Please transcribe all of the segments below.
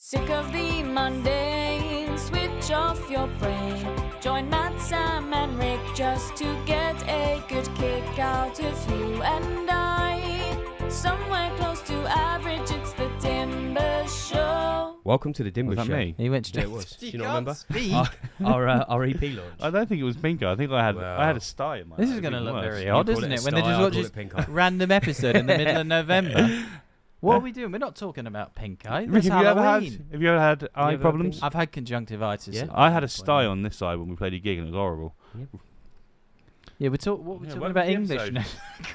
Sick of the mundane, switch off your brain. Join Matt, Sam and Rick just to get a good kick out of you and I. Somewhere close to average, it's the Dimbers show. Welcome to the Dimbers Was that show. me? He went Yeah, straight. it was. Do You you not can't remember? speak. Our EP launch. I don't think it was pink eye. I think I had Well. a sty in my This eye. is going to Even look worse. very You odd, call isn't it it? a When they style, just I watch call this it pink eye. random episode in the middle of November. What are we doing? We're not talking about pink eye. Rick, That's have you ever Halloween. had eye ever had problems? pink- I've had conjunctivitis. Yeah? at I had one a point. sty on this side when we played a gig and it was horrible. Yeah, we're talking Yeah, about welcome to the English episode. now.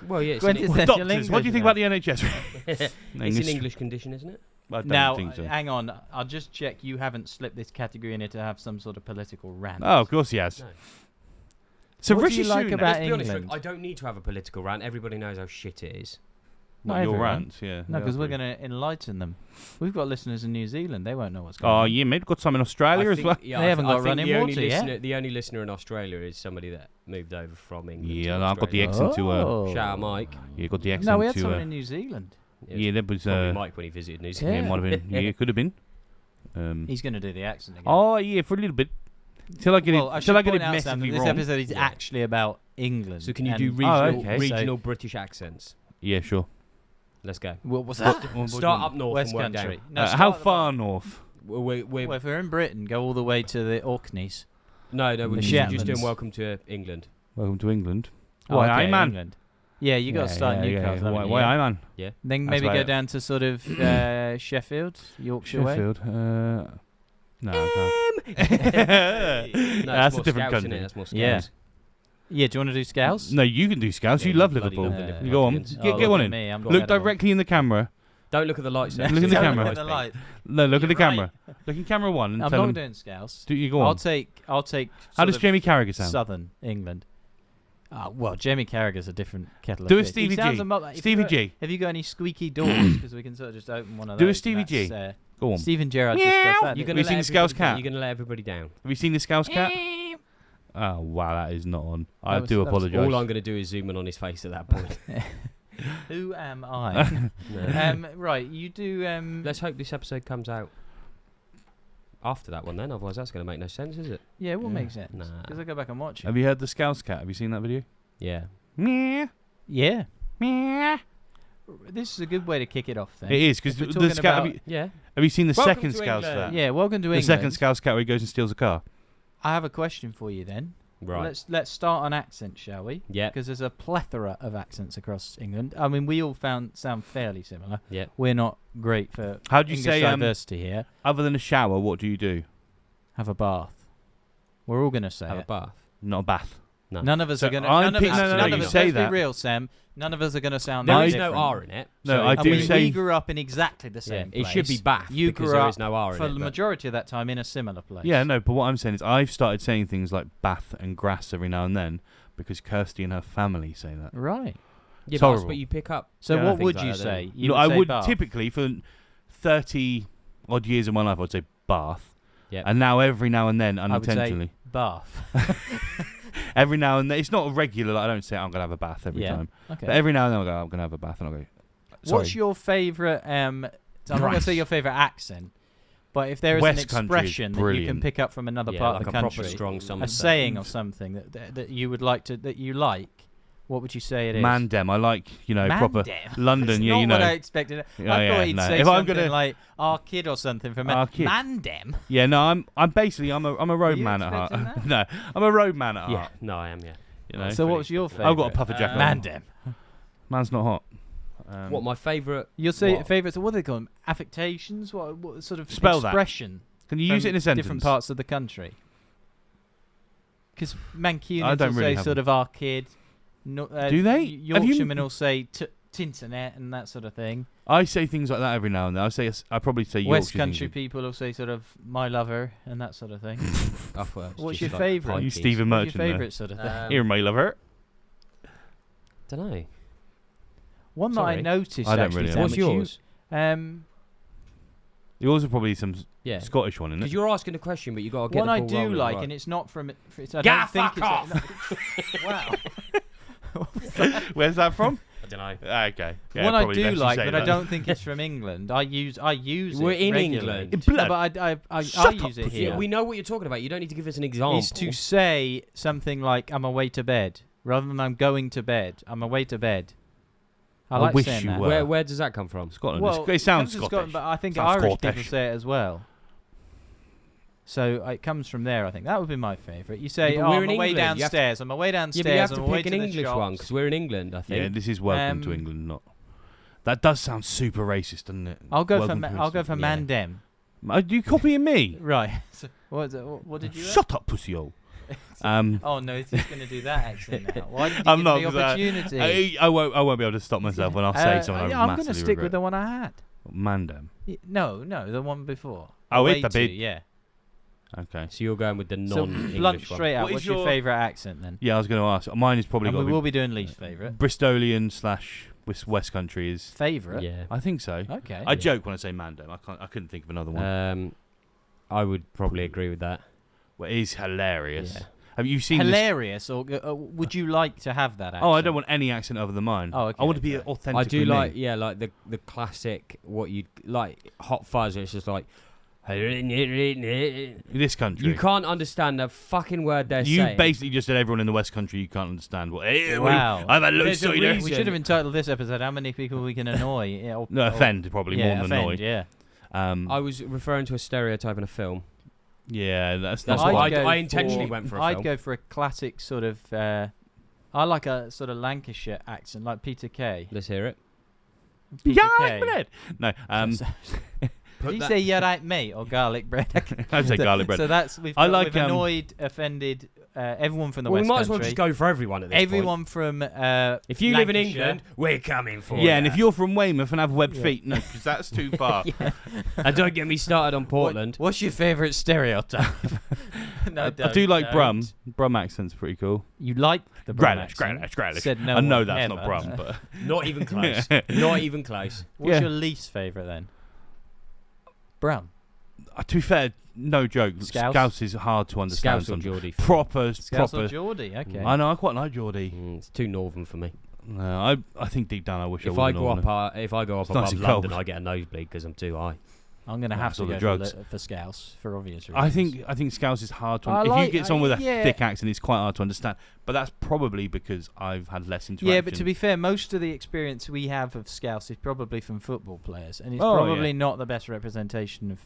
Well, yeah, it's When an, is it's that? Doctors, what do you think about the NHS? an English condition, isn't it? I don't Now, think so. hang on. I'll just check you haven't slipped this category in here to have some sort of political rant. Oh, of course he has. No. So What do Rishi you like Sunak- about Let's be honest, England? Rick, I don't need to have a political rant. Everybody knows how shit it is. Not Not your everyone. rants, yeah. No, Yeah, because we're true. going to enlighten them. We've got listeners in New Zealand. They won't know what's going Oh, on. yeah, mate. Got some in Australia I as think- well. Yeah, They I haven't th- got I think running the only water yet. listener, The only listener in Australia is somebody that moved over from England. Yeah, to no, I've got the Australia. accent to. Oh. Shout out Mike. Yeah, got the accent No, we had to. someone in New Zealand. Yeah, that was. Probably Mike when he visited New Yeah. Zealand. Yeah, it might have been. Yeah, it could have been. He's going to do the accent again. Oh, yeah, for a little bit. Till I get well, I it. Till I should get it point out, Sam, that massively this wrong. episode is Yeah. actually about England. So can you do and- regional, okay. regional British accents? Yeah, sure. Let's go. What's that? Start up north West and work Country. down. No, How start at the far bottom. north? We're, Well, if we're in Britain, go all the way to the Orkneys. no, we're The just doing Shetlands. welcome to England. Welcome to England. Oh, Why, okay, aye, man? England. Yeah, you got to start in Newcastle. haven't you? Why, aye, man? Yeah. Then That's maybe go right. down to sort of Sheffield, Yorkshire way. Sheffield. No, no. No, That's more a different Scouts, country. innit? That's more Yeah. Scouts. Yeah, do you want to do Scouse? No, you can do Scouts. Yeah, You love bloody Liverpool. love the Liverpool You go on. Lions. Get look one at in. me, I'm Look incredible. directly in the camera. Don't look at the lights. Look in the camera. Look at the light. No, look at the You're right. camera. Look in camera one and I'm tell not them. doing Scouse. Do you go I'll on? take. How sort does of Jamie Carragher sound? Southern England. Well, Jamie Carragher's a different kettle Do a of fish. He Stevie sounds G. a lot like- if Stevie you got- G. Have you got any squeaky doors? Because we can sort of just open one of Do a those. Stevie and G. that's, Go on. Stephen Gerrard just Meow. does that. You're doesn't gonna you seen let the Scouse everybody- cat? You're going to let everybody down. Have you seen the Scouse cat? he? Oh wow, that is not on. I That was- do that was apologise. All I'm going to do is zoom in on his face at that point. Who am I? No. Right, you do. Let's hope this episode comes out after that one then, otherwise that's going to make no sense, is it? Yeah, it will Yeah. make sense. Nah. Because I go back and watch it. Have you heard the Scouse cat? Have you seen that video? Yeah. Meow, Yeah. meow. This is a good way to kick it off then. It is because If we're the talking Scout. about- Have Yeah. you seen the Welcome second to Scouse England. cat? Yeah, welcome to The England. second Scouse cat where he goes and steals a car. I have a question for you then. Right. Let's start on accent, shall we? Yeah. Because there's a plethora of accents across England. I mean, we all sound fairly similar. Yeah. We're not great for How do you English say diversity here. other than a shower? What do you do? Have a bath. We're all going to say Have a it. bath. Not a bath. No. None of us So are going to. I'm None of pick- us. no, no, no, none you of us. say Let's that. be real, Sam. None of us are going to sound. There that is no different. R in it. No, so I I do mean, say- we grew up in exactly the Yeah, same it place. should be bath You because grew there up is no R in for it. the but- majority of that time in a similar place. Yeah, no, but what I'm saying is I've started saying things like bath and grass every now and then because Kirsty and her family say that. Right. Yeah, It's but horrible. you pick up. So Yeah. what things would like you that, say? don't You Look, I say would bath. typically for 30 odd years of my life I'd say bath. Yep. And now every now and then I would say unintentionally. bath. Every now and then it's not a regular, like, I don't say I'm gonna have a bath every Yeah. time. Okay. But every now and then I'll go, I'm gonna have a bath and I'll go sorry. What's your favourite? So I'm not going to Grass. say your favourite accent, but if there is West an Country is expression that you can brilliant. pick up from another Yeah, part like of a the proper country, strong summer a set. saying or something that you would like to that you like, what would you say it is? Mandem, I like, proper Mandem? London, That's yeah, not you what I know. expected. Yeah, I yeah, thought he'd no. say If I'm something gonna- like "our kid" or something from Our kid. Mandem. Yeah, no, I'm basically I'm a road you man at heart. expecting No, I'm a road man at Yeah. heart. No, I am. Yeah. You know. So what was your favourite? I've got a puffer jacket on. Mandem. Man's not hot. What my favourite? You'll say What? favourites. What do they call them? Affectations. What sort of Spell that. expression? Can you use from it in a sentence? different parts of the country. Because I Mancunians don't will really say have sort them. of our kid. No, Do they? Have you- Yorkshiremen will say Tinternet and that sort of thing. I say things like that every now and then. I probably say West Yorkshire Country things. people will say sort of my lover and that sort of thing. What's your favourite? You What's Stephen What's Merchant your there. favourite sort of thing? Here, my lover. Don't know. One that I Sorry. noticed. I don't actually, really Sam, know. What's which you- yours? Yours are probably some Yeah. Scottish one, isn't Because it? you're asking a question, but you got to get one the I ball do rolling, like, right. and it's not from. I Get don't think fuck it's. Wow. Where's that from? I don't know. Okay. Yeah, One I probably do best you like, say but that. I don't think it's from England. I use We're it in regularly. England. No, but I Shut use up, it here. Yeah, we know what you're talking about. You don't need to give us an example. Is to say something like "I'm away to bed" rather than "I'm going to bed." I'm away to bed. I like wish saying you that. were. Where does that come from? Scotland. Well, it sounds comes from Scottish. Scotland, but I think Sounds Irish Scottish. people say it as well. So it comes from there. I think that would be my favourite. You say, Yeah, but "Oh, we're I'm in away England. You have to- downstairs. I'm away Yeah, downstairs. but you have I'm to away pick an to the English one shops." because we're in England, I think. Yeah, this is welcome to England, not. That does sound super racist, doesn't it? I'll go Welcome for to I'll go for England. Yeah. Mandem. Are you copying me? Right. So, what did you? Shut up, pussyhole. Oh no, he's just going to do that accent now. Why did you I'm give not me the 'cause opportunity? I won't be able to stop myself when I say something. I'm going to stick with the one I had. Mandem. No, the one before. Oh, Away it's a to, bit. yeah. Okay. So you're going with the So non-English blunt one. straight out. What is What's your your- favourite accent then? Yeah, I was going to ask. Mine is probably And got we to will be be doing Lee's favourite. Bristolian / West Country is. Favourite? Yeah. I think so. Okay. I joke when I say Mandem. I couldn't think of another one. I would probably agree with that. Well, it is hilarious. Yeah. Have you seen this? Hilarious, or would you like to have that accent? Oh, I don't want any accent other than mine. Oh, okay, I want to be okay. authentic. I do like, like the classic, what you like, Hot Fuzz. It's just like, this country. you can't understand a fucking word they're You saying. basically just said everyone in the West Country you can't understand what. Wow. I'm a There's a loser. reason. We should have entitled this episode "How many people we can annoy." Yeah, No, offend probably yeah, more than offend, annoy. Yeah. I was referring to a stereotype in a film. Yeah, that's That's why. why I'd go I intentionally for- went for a I'd film. go for a classic sort of. I like a sort of Lancashire accent, like Peter Kay. Let's hear it. Peter Garlic Kay. bread. No, Did he say "you right, mate" or garlic bread? I'd say garlic bread. So that's we've like, annoyed, offended everyone from the Well, we West might as well Country. just go for everyone at this point. Everyone from If you live in Lancashire. England, we're coming for you. Yeah, and if you're from Weymouth and have webbed Yeah. feet, no, because that's too far. And don't get me started on Portland. What's your favourite stereotype? No, I do like don't. Brum. Brum accent's pretty cool. You like the Brum accent? Gralish. Said no I know one that's ever. not Brum, but Not even close. Not even close. What's Yeah. your least favourite then? Brum. to be fair, no joke. Scouse? Scouse is hard to understand. Scouse or sometimes. Geordie. Proper. Scouse or Geordie? Okay. I know. I quite like Geordie. It's too northern for me. No, I think deep down I wish If I I would. go up, if I go up It's nice above and London, cold. I get a nosebleed because I'm too high. I'm going to have That's to all the go drugs. for Scouse for obvious reasons. I think Scouse is hard to. I If like- you get someone with a yeah. thick accent, it's quite hard to understand. But that's probably because I've had less interaction. Yeah, but to be fair, most of the experience we have of Scouse is probably from football players, and it's Oh, probably yeah. not the best representation of.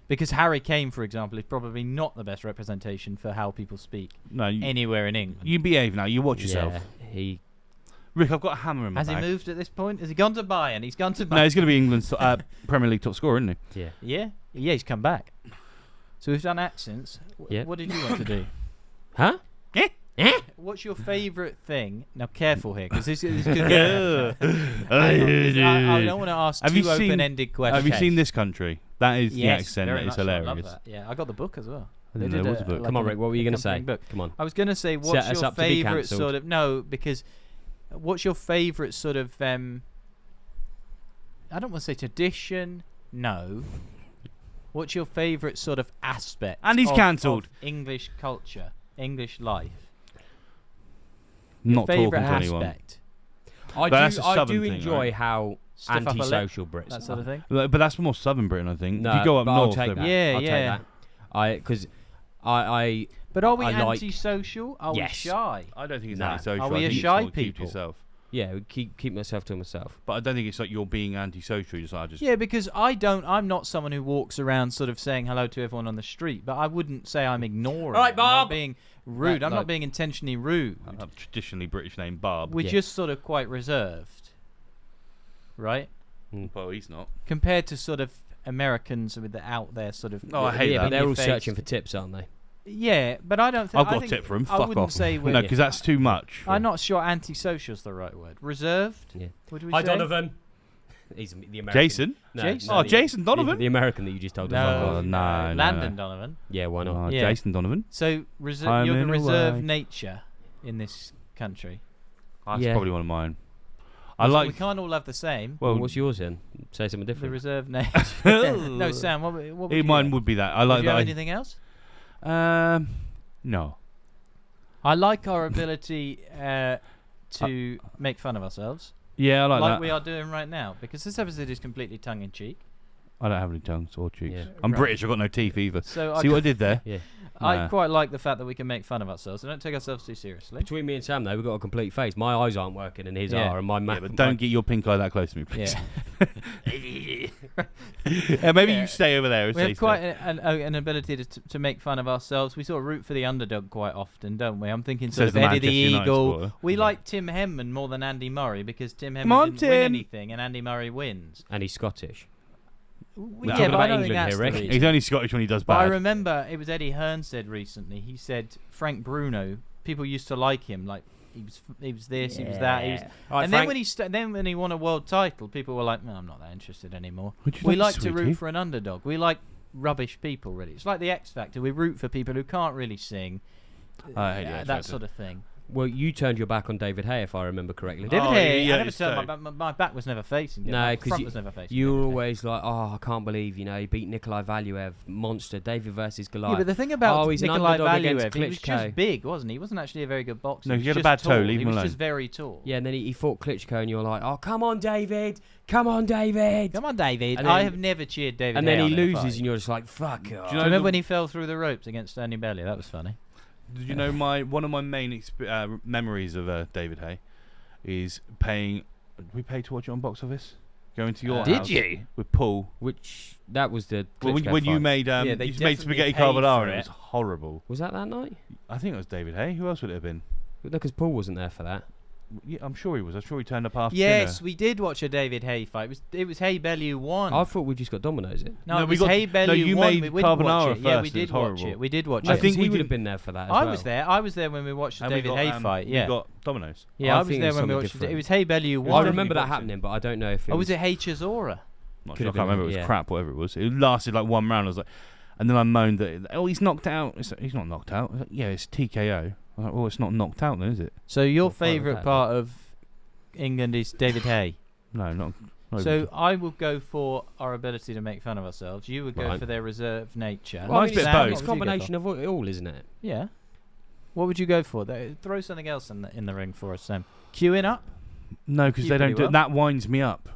Because Harry Kane, for example, is probably not the best representation for how people speak no, anywhere in England. you behave now. You watch yourself. Yeah, he. Rick, I've got a hammer in my Has he bag. moved at this point? Has he gone to Bayern? He's gone to Bayern. No, he's going to be England's Premier League top scorer, isn't he? Yeah. Yeah, he's come back. So we've done accents. Yeah. What did you want to do? Huh? What's your favourite thing? Now, careful here, because this could get. I don't want to ask Have you two seen- open-ended questions. Have you seen this country? That is the Yes, accent. very That is much so. I love hilarious. that. Yeah, I got the book as well. I didn't They know did it was a book. Come on, Rick. What were you going to say? accompanying book. Come on. I was going to say, what's us your up to be favourite cancelled. sort of... No, because what's your favourite sort of... I don't want to say tradition. No. What's your favourite sort of aspect And he's of cancelled. English culture, English life? Not talking Favourite to anyone. aspect? That's a I southern do thing, enjoy right? how Stiff upper lip, antisocial Brits that are. sort of thing? But that's more southern Britain, I think. No, if you go up but north, I'll take then- that. Yeah, I'll yeah. take that. Because I But are we I like- antisocial? Are Yes. we shy? I don't think it's No. antisocial. Are we I a think it's shy sort of keep to people? yourself. yeah, keep myself to myself. But I don't think it's like you're being antisocial. You're just like, I just Yeah, because I'm not someone who walks around sort of saying hello to everyone on the street, but I wouldn't say I'm ignoring. All right, them. I'm not Bob. being rude. I'm Like- not being intentionally rude. a traditionally British name, Barb. We're Yeah. just sort of quite reserved, right? Well, he's not. Compared to sort of Americans with the out there sort of. Oh, I hate yeah, that. but they're all in-your-face- searching for tips, aren't they? Yeah, but I don't think. I've got I a think tip for him. I Fuck wouldn't off. say we're. No, because that's too much. I'm not sure antisocial's the right word. Reserved. Yeah. Would we Hi, say? Donovan. He's the American. Jason? No, Jason? Oh, the- Jason Donovan? The American that you just told us. No, Oh, no, no. Landon Donovan. Yeah, why not? Oh, Yeah. Jason Donovan. So I'm you're the in a reserved way. nature in this country. That's Yeah. probably one of mine. I We like. can't all have the same. Well, Well, what's yours then? Say something The different. reserved nature. No, Sam. What would you mine have? would be that. I Would like you have that. anything else? No. I like our ability to make fun of ourselves. Yeah, I like like that. we are doing right now, because this episode is completely tongue in cheek. I don't have any tongues or cheeks. Yeah. I'm Right. British. I've got no teeth either. So See what I did there? Yeah. I Nah. quite like the fact that we can make fun of ourselves. We don't take ourselves too seriously. Between me and Sam, though, we've got a complete face. My eyes aren't working and his Yeah. are, and my Yeah, mouth. but don't get your pink eye that close to me, please. Yeah. Maybe Yeah. you stay over there. And We say have quite stuff. an ability to make fun of ourselves. We sort of root for the underdog quite often, don't we? I'm thinking Says sort the of Eddie the Manchester United Eagle. supporter. We Yeah. like Tim Henman more than Andy Murray because Tim Come Henman on, didn't win Tim. anything and Andy Murray wins. And he's Scottish. No. Yeah, Talking but I about don't think England that's here, the Rick. reason. He's only Scottish when he does But I bad. remember it was Eddie Hearn said recently. He said Frank Bruno. People used to like him, like he was this, he was that. He was, Right, and Frank, then when he won a world title, people were like, "No, I'm not that interested anymore." Would you We like to sweetie? root for an underdog. We like rubbish people, really. It's like the X Factor. We root for people who can't really sing. I hate the X that Factor. sort of thing. well, you turned your back on David Hay, if I remember correctly. Did- David Oh, Hay, yeah, I never his turned toe. my back was never facing. No, my 'cause front was never facing. You were David Hay. always like, oh, I can't believe, he beat Nikolai Valuev, monster, David versus Goliath. Yeah, but the thing about Oh, he's an Nikolai underdog against Valuev, he was Klitschko. just big, wasn't he? He wasn't actually a very good boxer. No, he he had was a bad just toe, tall. leave He him was alone. just very tall. Yeah, and then he fought Klitschko, and you're like, oh, come on, David. Come on, David. Come on, David. And I then- have never cheered David. And then Hay he on in a loses, fight. and you're just like, fuck off. Do you Do know you remember the- when he fell through the ropes against Ernie Belly? That was funny. Did you know one of my main memories of David Hay is paying. We paid to watch it on box office. Going to your Did house you? with Paul. Which, that was the Well, Klitschko when you fight. made Yeah, they you made definitely spaghetti paid carbonara for and it it. was horrible. Was that night? I think it was David Hay. Who else would it have been? No, because Paul wasn't there for that. Yeah, I'm sure he was. I'm sure he turned up after Yes, dinner. we did watch a David Hay fight. It was Hay Bellew won. I thought we just got Domino's in. No, No, it we was got- Hay Bellew you won. made We did watch carbonara it. Yeah, we first, it did was watch horrible. it. We did watch I I it. think think we he would did- have been there for that as I well. was there. I was there when we watched the And we David got, Hay fight. Yeah, We got Domino's. yeah, I I was think it there was when we something watched it. different. It was Hay Bellew was I won. remember that boxing. happening, but I don't know if it Or was it Hay Chisora? Not Could sure, I have can't remember. It been, was yeah. crap, whatever it was. It lasted like one round. I was like, and then I moaned that he's knocked out. He's not knocked out. I was like, yeah, it's TKO. I was like, well, it's not knocked out then, is it? So your What fight was favourite that, part of England is David Hay. No, not. So I will go for our ability to make fun of ourselves. You would go Right. for their reserved nature. Well, Mine's a bit Sam, both. what It's would a you go combination of it all, isn't it? for? Yeah. What would you go for? Throw something else in the ring for us, Sam. Queuing up. No, because You they don't pretty do well. that. Winds me up.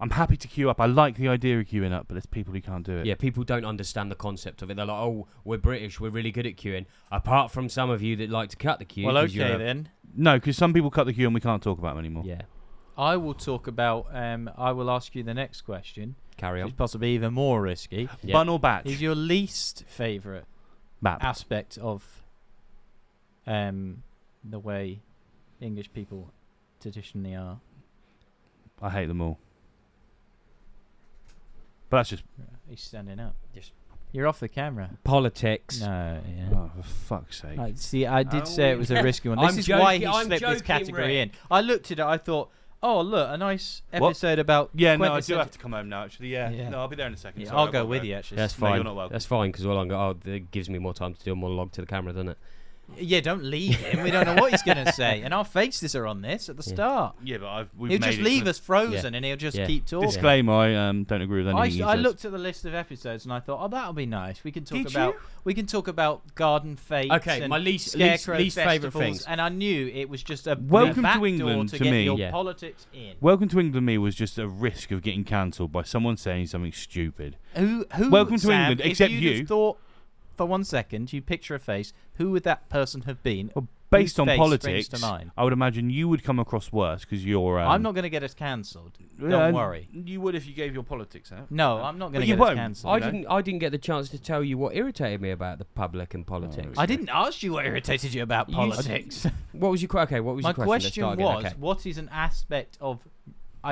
I'm happy to queue up. I like the idea of queuing up, but there's people who can't do it. Yeah, people don't understand the concept of it. They're like, oh, we're British, we're really good at queuing. Apart from some of you that like to cut the queue. Well, 'cause you're okay a- then. No, because some people cut the queue and we can't talk about them anymore. Yeah, I will talk about. I will ask you the next question, carry which on. is possibly even more risky. Yeah. Bun or batch? Is your least favourite Bap. aspect of the way English people traditionally are? I hate them all. But that's just. He's standing up. Just- You're off the camera. Politics. No, yeah. Oh, for fuck's sake. See, I did say it was a risky one. This I'm is why he joking, I'm slipped this joking, category Rick. in. I looked at it. I thought, oh look, a nice What? episode about. Yeah, no, I do quintessential- have to come home now, actually. Yeah. Yeah. No, I'll be there in a second. Yeah, Sorry, I'll I go won't with you actually. That's No, fine. you're not welcome. That's fine because that gives me more time to do a monologue to the camera, doesn't it? Yeah, don't leave him. We don't know what he's going to say, and our faces are on this at the Yeah. start. Yeah, but we've He'll made just it leave clear. us frozen, and he'll just Yeah. keep talking. Disclaimer: I don't agree with anything he I says. looked at the list of episodes and I thought, oh, that'll be nice. We can talk Did about you? garden fates. Okay, and my least scarecrow favourite festivals, things. and I knew it was just a Welcome back to England door to get me. your Yeah. politics in. Welcome to England to me was just a risk of getting cancelled by someone saying something stupid. Who? Welcome to Sam, England, if except you'd you. have thought for 1 second, you picture a face. Who would that person have been? Well, based Whose on face politics, springs to mind? I would imagine you would come across worse because you're. I'm not going to get us cancelled. Don't Yeah, worry. You would if you gave your politics out. No, I'm not going But to you get us won't. cancelled. I didn't get the chance to tell you what irritated me about the public and politics. I didn't ask you what irritated you about You politics. What was your okay? What was My your question Let's start was, again. Okay. what is an aspect of,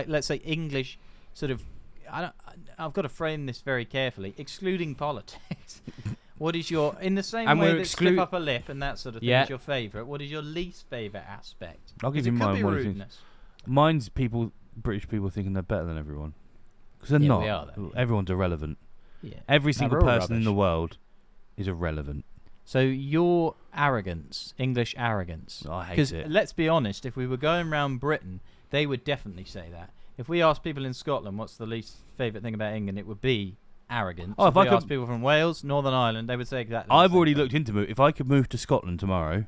let's say, English sort of? I've got to frame this very carefully. Excluding politics, what is your in the same And way we're that slip exclu- up a lip and that sort of thing Yeah. is your favourite? What is your least favourite aspect? I'll give 'Cause you it could mine. be One of the things. rudeness. Mine's British people thinking they're better than everyone. Because they're Yeah, not. we are, though, yeah. Everyone's irrelevant. Yeah. Every No, single we're all person in the rubbish. world is irrelevant. So your arrogance, English arrogance. I hate Because it. let's be honest, if we were going around Britain, they would definitely say that. If we asked people in Scotland what's the least favourite thing about England, it would be arrogance. Oh, if if I we could- asked people from Wales, Northern Ireland, they would say exactly. the I've same already thing. looked into it. If I could move to Scotland tomorrow,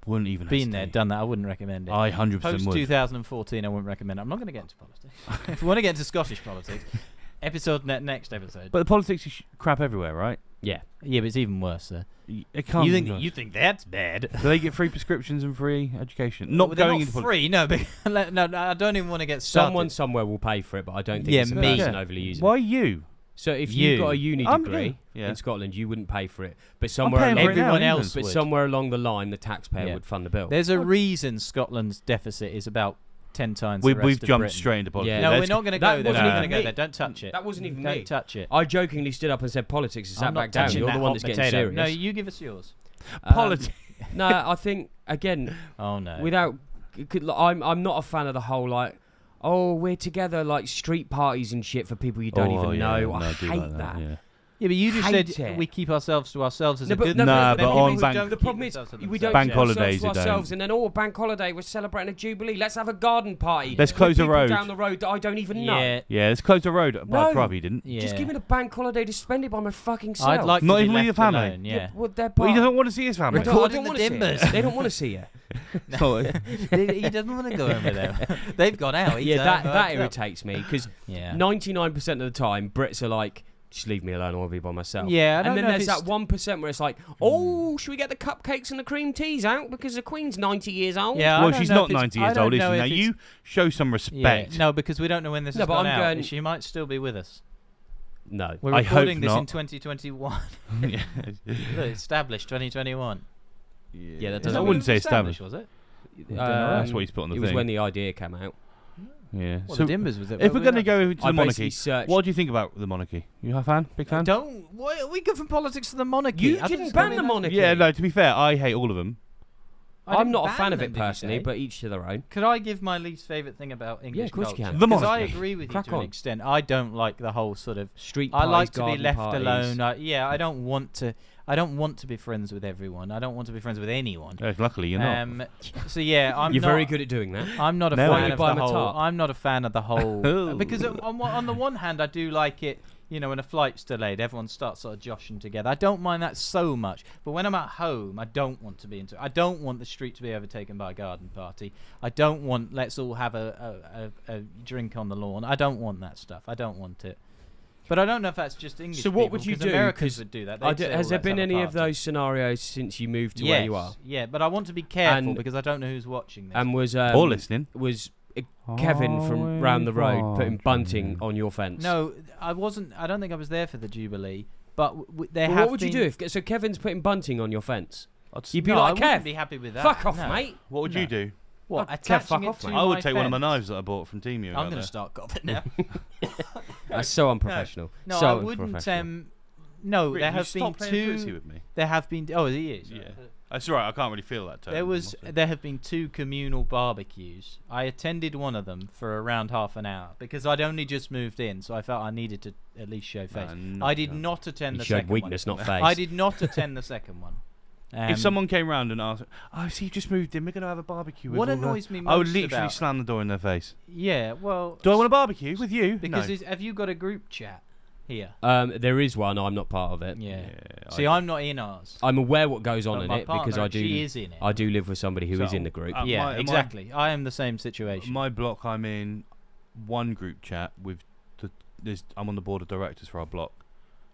Wouldn't even Been there, hesitate. done that. I wouldn't recommend it. I 100% Post would. 2014, I wouldn't recommend it. I'm not going to get into politics. If we want to get into Scottish politics, next episode. But the politics is crap everywhere, right? Yeah. Yeah, but it's even worse there. It can't. You think that's bad? Do they get free prescriptions and free education? Well, Not they're going not into free. No, but no, I don't even want to get started. Someone somewhere will pay for it, but I don't think Yeah, it's a me. person overly using. Why you? So if You. you got a uni I'm degree yeah. in Scotland, you wouldn't pay for it, but paying for it now everyone in else but would. somewhere along the line, the taxpayer Yeah. would fund the bill. There's a reason Scotland's deficit is about 10 times We've the rest of jumped Britain. straight into politics. Yeah. No, Let's- we're not going to that go there. We're wasn't not going to even go me. there. Don't touch it. That wasn't even Don't me. touch it. I jokingly stood up and said politics and I'm sat not back down. touching You're that the one hot that's getting potato. serious. No, you give us yours. Politics. No, I think again, Oh no. without, I'm not a fan of the whole like, oh, we're together like street parties and shit for people you don't even know. I hate that. Yeah. Yeah, but you just Hate said it. we keep ourselves to ourselves as No, a but- good no, thing. Nah, Then but people on who bank- don't The keep problem is themselves to we themselves. don't Bank keep ourselves holidays to are ourselves, don't. and then bank holiday, we're celebrating a jubilee. Let's have a garden party. Let's with close a people road. down the road that I don't even know. Yeah, Yeah, let's close the road. But I No. probably didn't. yeah. Just give me the bank holiday to spend it by my fucking self. I'd like Not to be even with left your family? alone, yeah. Well, they're But he part- doesn't want to see his family. I don't Recording wanna the see it. Dimbers. They don't want to see you. So, He doesn't want to go in with them. They've gone out. He's Yeah, that out. irritates me because Yeah. 99% of the time Brits are like, just leave me alone, I want to be by myself. Yeah, I don't and then know if there's it's that 1% where it's like, oh, should we get the cupcakes and the cream teas out because the Queen's 90 years old? Yeah, I well, don't she's know not if it's- 90 I years don't old, is she? know Now, if you show some Yeah, respect. no, because we don't know when this No, has but gone I'm out. going- She might still be with us. No. We're I hope recording this in not. 2021. Yeah. Look, established 2021. Yeah, that I doesn't- wouldn't say established. was it? That's what he's put on the It thing. was when the idea came out. Yeah. Well, So, the Dimbers was it? if we're going to go to I the monarchy, basically searched. what do you think about the monarchy? You a fan? Big fan? Don't. Why we go from politics to the monarchy? You I thought didn't it's ban gonna the be that- monarchy. Yeah, no, to be fair, I hate all of them. I I'm didn't not a ban fan of them, it did you personally, say? but each to their own. Could I give my least favourite thing about English of course you culture? can. The Because I monarchy. agree with Crack you to on. an extent. I don't like the whole sort of. Street I parties, like to be garden left parties. alone. I don't want to. I don't want to be friends with everyone. I don't want to be friends with anyone. Luckily, you're not. So yeah, I'm You're not. very good at doing that. I'm not a No. fan Why of buy the him a whole. tarp? I'm not a fan of the whole Oh. because on the one hand, I do like it. You know, when a flight's delayed, everyone starts sort of joshing together. I don't mind that so much, but when I'm at home, I don't want to be into. I don't want the street to be overtaken by a garden party. I don't want let's all have a drink on the lawn. I don't want that stuff. I don't want it. But I don't know if that's just English. So what people, would you 'cause do? Americans 'Cause would do that. I They'd d- say, has "Oh, there let's been have a any of party." those scenarios since you moved to Yes, where you are? yeah, but I want to be careful And- because I don't know who's watching this. And was or listening. was Kevin from round the road putting bunting on your fence? No, I wasn't. I don't think I was there for the Jubilee. But there Well, have what would you been- do if so Kevin's putting bunting on your fence? You'd be no, I like, wouldn't Kev, be happy with that. fuck off, no. mate. What would you do? What? Kev, Attaching fuck it off, to mate. I would my take one of my fence? knives that I bought from Temu. I'm going to start coughing now. That's so unprofessional. No, so I wouldn't. unprofessional. No, Rick, there you have been stop playing footsie two. with me. There have been. Oh, he is. Yeah. That's right. I can't really feel that. Tone. There have been two communal barbecues. I attended one of them for around half an hour because I'd only just moved in, so I felt I needed to at least show face. I did not attend You the showed second weakness, one. not face. I did not attend the second one. If someone came round and asked, "Oh, see, you just moved in. We're going to have a barbecue." With What all the-" annoys me I would most literally about- slam the door in their face. Yeah, well, Do I want a barbecue with you? because no. have you got a group chat here? There is one. I'm not part of it. Yeah. Yeah, See, I'm not in ours. I'm aware what goes on But in my it because partner, I do. She is in it. I do live with somebody who is So, in the group. Yeah, my- exactly. I am the same situation. My block, I'm in one group chat with I'm on the board of directors for our block,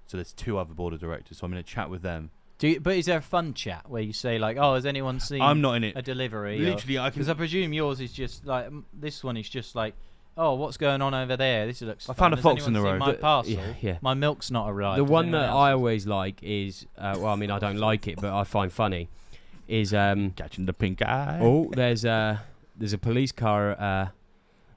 so there's two other board of directors. So I'm in a chat with them. But is there a fun chat where you say like, "Oh, has anyone seen I'm not in it. a delivery?" Literally, I Because I can. presume yours is just like this one is just like, "Oh, what's going on over there? This looks." I found a fun. Has fox in the anyone seen road." My But- parcel. yeah. My milk's not arrived. The Has one anyone that else? I always like is, well, I mean, I don't like it, but I find funny, is Catching the pink eye. oh, there's a police car at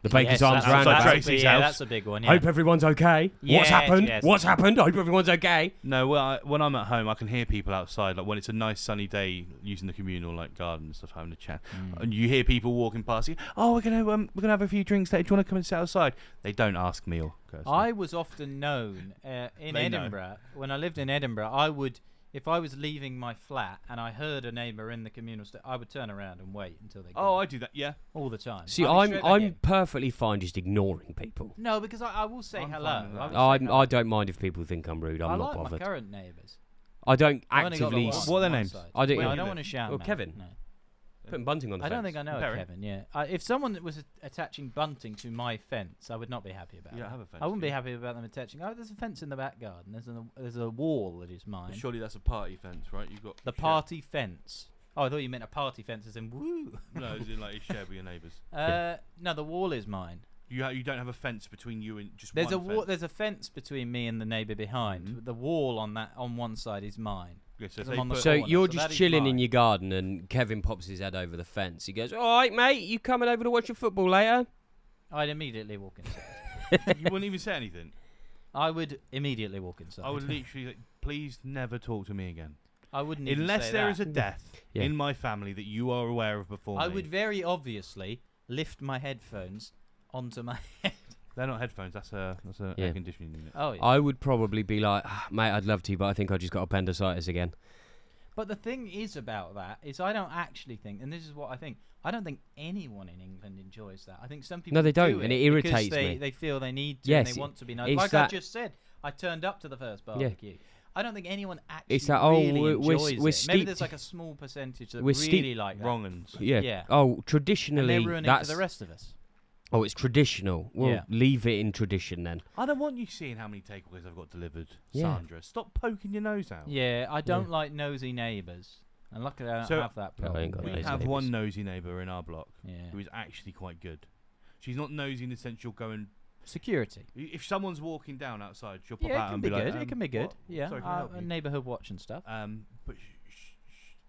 the Baker's Yes, Arms that's- outside roundabout. that's a Tracy's big- yeah, house. that's a big one. Yeah. Hope everyone's okay. What's Yes, happened? yes. What's happened? I hope everyone's okay. No, well, when I'm at home, I can hear people outside. Like when it's a nice sunny day, using the communal like garden and stuff, having a chat, and you hear people walking past. You, oh, we're gonna have a few drinks later. Do you want to come and sit outside? They don't ask me or. I was often known in They know. Edinburgh. When I lived in Edinburgh, I would, if I was leaving my flat and I heard a neighbour in the communal, I would turn around and wait until they. Oh, go. I do that. Yeah. all the time. See, I'd be straight back I'm in. perfectly fine just ignoring people. No, because I will say I'm hello. fine with that. I will say hello. I don't mind if people think I'm rude. I'm I not like bothered. my current neighbours. I don't I've only got actively. the one What are their on one names? side. I don't- Well, I Where don't you want to shout. Well, them out, Kevin. no. Putting bunting on the I fence. don't think I know Very. Kevin. Yeah, if someone was attaching bunting to my fence, I would not be happy about You it. don't have a fence. I wouldn't do be you? happy about them attaching. Oh, there's a fence in the back garden. There's a wall that is mine. But surely that's a party fence, right? You've got The shared- party fence. Oh, I thought you meant a party fence as in woo. No, as in like it's shared with your neighbours. No, the wall is mine. You don't have a fence between you and just There's one a wall. fence. There's a fence between me and the neighbour behind. Mhm. The wall on one side is mine. Yeah, so if I'm they on the put- So corner, you're so just that is chilling in mine. your garden, and Kevin pops his head over the fence. He goes, "All right, mate, you coming over to watch your football later?" I'd immediately walk inside. you wouldn't even say anything. I would immediately walk inside. I would literally like, please never talk to me again. I wouldn't even Unless say there that. is a death Yeah. in my family that you are aware of before I me. would very obviously lift my headphones onto my head. They're not headphones. That's a Yeah. air conditioning unit. Oh yeah. I would probably be like, "Mate, I'd love to, but I think I just got appendicitis again." But the thing is about that is I don't actually think, and this is what I think, I don't think anyone in England enjoys that. I think some people No, they don't, do and it because irritates they, me. they feel they need to Yes, and they want to be nice. it's Like I that- just said, I turned up to the first barbecue. I don't think anyone actually It's that, oh, really we're enjoys it. Maybe steeped- there's like a small percentage that we're really steeped- like that. Wrong uns. Yeah. Yeah. Oh, And traditionally, they're ruining it that's for the rest of us. oh, it's traditional. Well, Yeah. leave it in tradition then. I don't want you seeing how many takeaways I've got delivered, Yeah. Sandra. Stop poking your nose out. Yeah, I don't like nosy neighbours. And luckily I don't So- have that No, I problem. ain't got We nosy have neighbours. one nosy neighbour in our block Yeah. who is actually quite good. She's not nosy in the sense she'll go and... Security. If someone's walking down outside, she'll pop Yeah, out it can and be be like... good. It can be good. "What? Yeah, Sorry, can I help you?" neighbourhood watch and stuff. But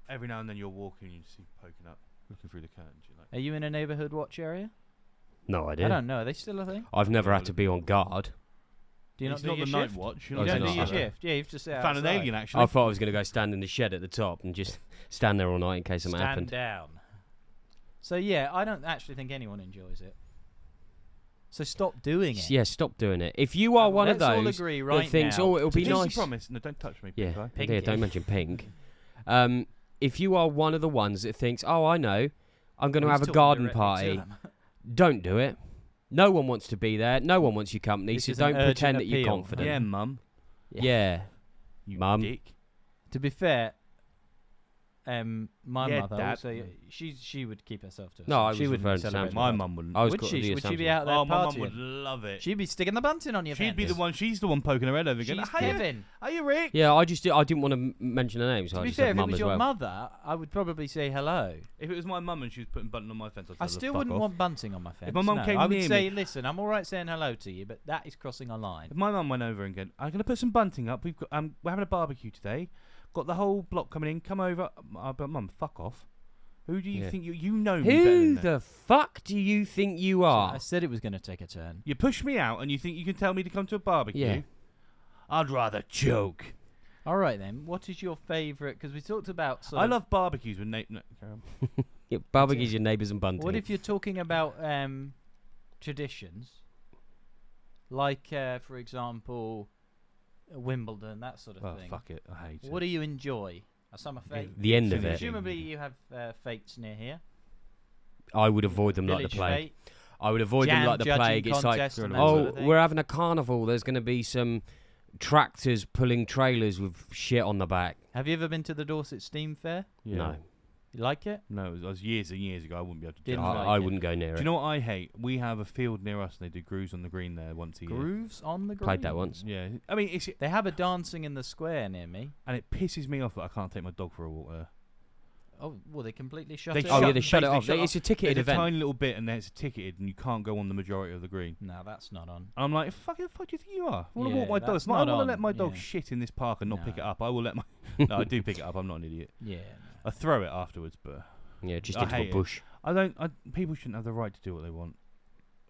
every now and then you're walking and you see poking up, looking through the curtains. You're like, Are you in a neighbourhood watch area? No idea. I don't know. Are they still a thing? I've never had to Well, be on guard. Do you it's not do not your the night shift? watch. Oh, You is don't it do not? your Okay. shift. Yeah, you have to say Found an outside. alien actually. I thought I was going to go stand in the shed at the top and just stand there all night in case something Stand happened. down. So yeah, I don't actually think anyone enjoys it. So stop doing it. Yeah, stop doing it. If you are one of Let's all those agree right that thinks, now. "Oh, it'll be Just nice," a promise. No, don't touch me, yeah, big guy. Pinky. yeah, don't mention pink. If you are one of the ones that thinks, "Oh, I know, I'm going to Well, have he's a talking garden directly to party," them. don't do it. No one wants to be there. No one wants your company, This so is an don't pretend that urgent you're appeal. confident. Yeah, mum. Yeah. You Mum. dick. To be fair, my Yeah, mother Dad. also she would keep herself to herself. No, I she was wouldn't referring to celebrate Sam's My the mum wouldn't. I was Would got she? the Would she be assumption. out there Oh, my mum partying? would love it. She'd be sticking the bunting on your She'd be the fenders. one. She's the one poking her head over again. She's Hiya, Kevin. Are you Rick? Yeah, I didn't want to mention her name, so To I be just fair, said if it mum was as your well. mother, I would probably say hello. If it was my mum and she was putting bunting on my fence, I'd tell I her still fuck wouldn't off. want bunting on my fence. my mum no. came I would near say, me- listen, I'm all right saying hello to you, but that is crossing a line. If my mum went over and go, I'm going to put some bunting up. We've got we're having a barbecue today. Got the whole block coming in. Come over. But mum, fuck off. Who do you Yeah. think you know me better Who than that. the fuck do you think you So are? I said it was going to take a turn. You push me out and you think you can tell me to come to a barbecue? Yeah. I'd rather choke. All right then. What is your favourite? Because we talked about. Sort I of, love barbecues with Nate. No, carry on. Yeah, barbecues your neighbours and bunting. What if you're talking about traditions, like for example, Wimbledon, that sort of Oh, thing? fuck it. I hate What do you enjoy? A summer fete. the end of Finish. it? Presumably you have fetes near here. I would avoid them like Village the plague. fete. I would avoid them Jam like the judging plague. It's like, contest and that oh, sort of thing. we're having a carnival. There's going to be some tractors pulling trailers with shit on the back. Have you ever been to the Dorset Steam Fair? Yeah. No, You like it? No, it was years and years ago. I wouldn't be able to do Didn't that. like I it. wouldn't go near Do it. you know what I hate? We have a field near us and they do grooves on the green there once a year. Grooves on the green. Played that once. Yeah. I mean, it's They have a dancing in the square near me. and it pisses me off that I can't take my dog for a walk there. Oh, well, they completely shut They it Oh shut- yeah, off. they shut it basically off. shut It's a There's ticketed a event. tiny little bit and then it's ticketed and you can't go on the majority of the green. No, that's not on. And I'm like, fuck do you think you are? I want to Yeah, walk my dog. that's It's not, I not want to on, let my dog yeah. shit in this park and not pick it No. up. I will let my... No, I do pick it up. I'm not an idiot. Yeah. I throw it afterwards, but... Yeah, just I into a hate it. bush. People shouldn't have the right to do what they want.